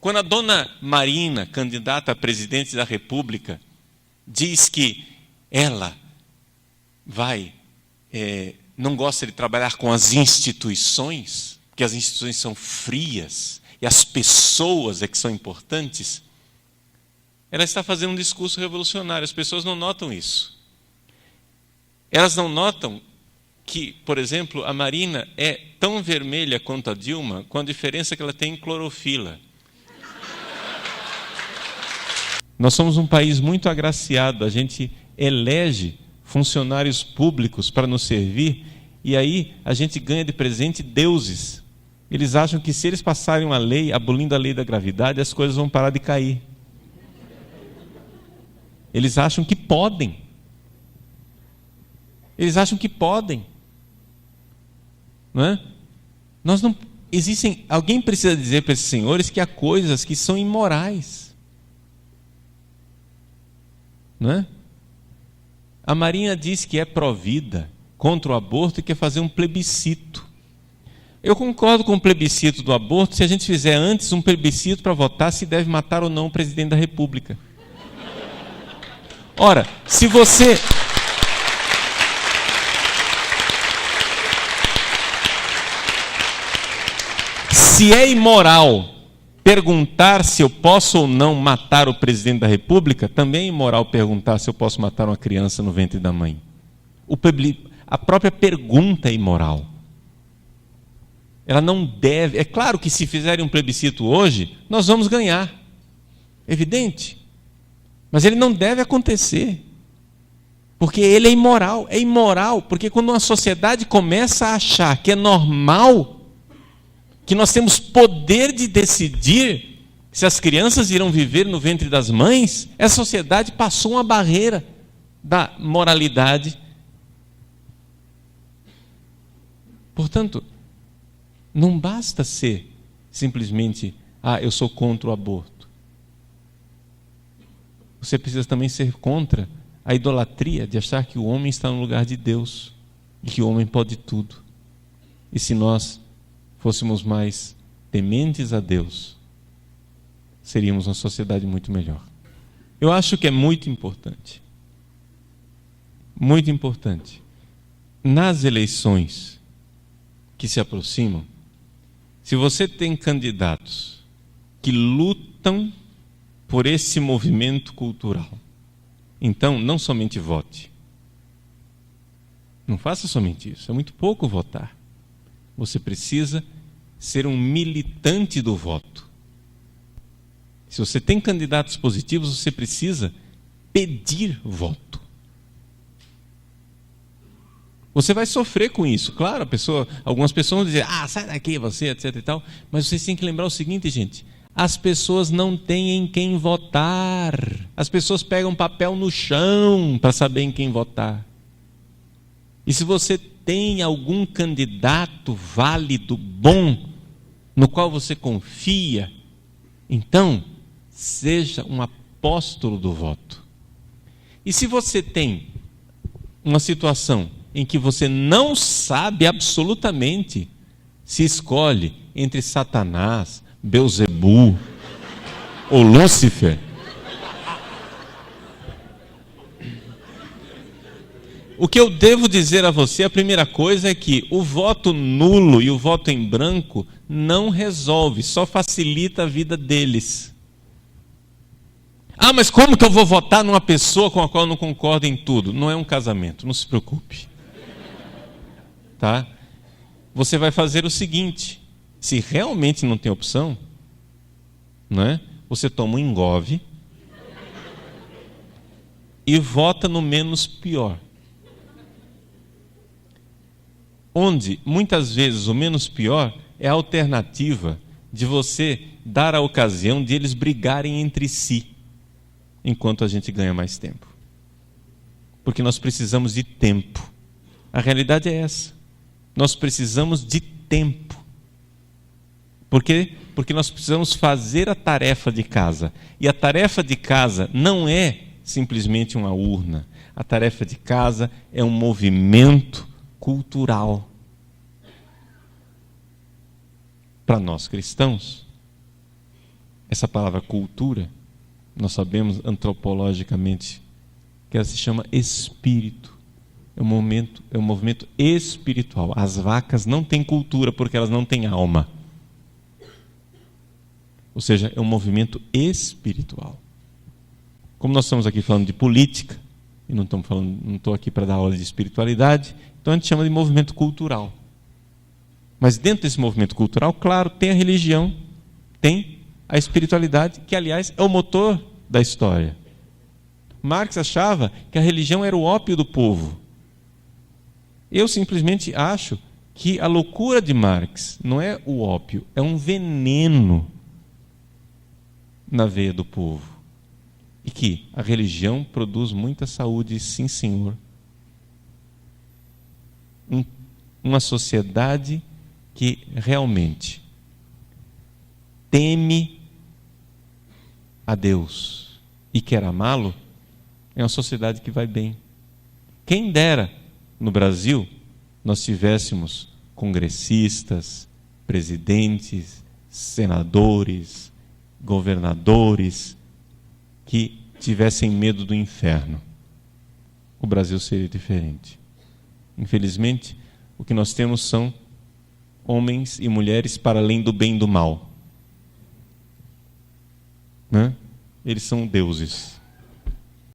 Quando a dona Marina, candidata a presidente da República, diz que ela não gosta de trabalhar com as instituições, porque as instituições são frias e as pessoas é que são importantes, ela está fazendo um discurso revolucionário. As pessoas não notam isso. Elas não notam que, por exemplo, a Marina é tão vermelha quanto a Dilma, com a diferença que ela tem em clorofila. Nós somos um país muito agraciado, a gente elege funcionários públicos para nos servir, e aí a gente ganha de presente deuses. Eles acham que se eles passarem uma lei, abolindo a lei da gravidade, as coisas vão parar de cair. Eles acham que podem. Eles acham que podem. Não é? Alguém precisa dizer para esses senhores que há coisas que são imorais. Não é? A Marinha diz que é pró-vida, contra o aborto e quer fazer um plebiscito. Eu concordo com o plebiscito do aborto se a gente fizer antes um plebiscito para votar se deve matar ou não o presidente da República. Ora, se você... Se é imoral perguntar se eu posso ou não matar o presidente da República, também é imoral perguntar se eu posso matar uma criança no ventre da mãe. A própria pergunta é imoral. Ela não deve... É claro que se fizerem um plebiscito hoje, nós vamos ganhar. Evidente. Mas ele não deve acontecer. Porque ele é imoral. É imoral porque quando uma sociedade começa a achar que é normal, que nós temos poder de decidir se as crianças irão viver no ventre das mães, essa sociedade passou uma barreira da moralidade. Portanto, não basta ser simplesmente, eu sou contra o aborto. Você precisa também ser contra a idolatria de achar que o homem está no lugar de Deus e que o homem pode tudo. E se nós fôssemos mais tementes a Deus, seríamos uma sociedade muito melhor. Eu acho que é muito importante, nas eleições que se aproximam, se você tem candidatos que lutam por esse movimento cultural, então não somente vote. Não faça somente isso, é muito pouco votar. Você precisa ser um militante do voto. Se você tem candidatos positivos, você precisa pedir voto. Você vai sofrer com isso. Claro, algumas pessoas vão dizer, sai daqui você, etc e tal. Mas vocês têm que lembrar o seguinte, gente. As pessoas não têm em quem votar. As pessoas pegam papel no chão para saber em quem votar. E se você tem algum candidato válido, bom, no qual você confia, então seja um apóstolo do voto. E se você tem uma situação em que você não sabe absolutamente se escolhe entre Satanás, Belzebu ou Lúcifer, o que eu devo dizer a você, a primeira coisa é que o voto nulo e o voto em branco não resolve, só facilita a vida deles. Mas como que eu vou votar numa pessoa com a qual eu não concordo em tudo? Não é um casamento, não se preocupe. Tá? Você vai fazer o seguinte, se realmente não tem opção, né? Você toma um engove e vota no menos pior. Onde, muitas vezes, o menos pior é a alternativa de você dar a ocasião de eles brigarem entre si, enquanto a gente ganha mais tempo. Porque nós precisamos de tempo. A realidade é essa. Nós precisamos de tempo. Por quê? Porque nós precisamos fazer a tarefa de casa. E a tarefa de casa não é simplesmente uma urna. A tarefa de casa é um movimento cultural. Para nós cristãos, essa palavra cultura, nós sabemos antropologicamente que ela se chama espírito. É um movimento espiritual. As vacas não têm cultura porque elas não têm alma. Ou seja, é um movimento espiritual. Como nós estamos aqui falando de política, e não estou aqui para dar aula de espiritualidade, então a gente chama de movimento cultural. Mas dentro desse movimento cultural, claro, tem a religião, tem a espiritualidade, que aliás é o motor da história. Marx achava que a religião era o ópio do povo. Eu simplesmente acho que a loucura de Marx não é o ópio, é um veneno na veia do povo. E que a religião produz muita saúde, sim, senhor. Uma sociedade que realmente teme a Deus e quer amá-lo, é uma sociedade que vai bem. Quem dera no Brasil nós tivéssemos congressistas, presidentes, senadores, governadores que tivessem medo do inferno. O Brasil seria diferente. Infelizmente, o que nós temos são homens e mulheres para além do bem e do mal. Né? Eles são deuses.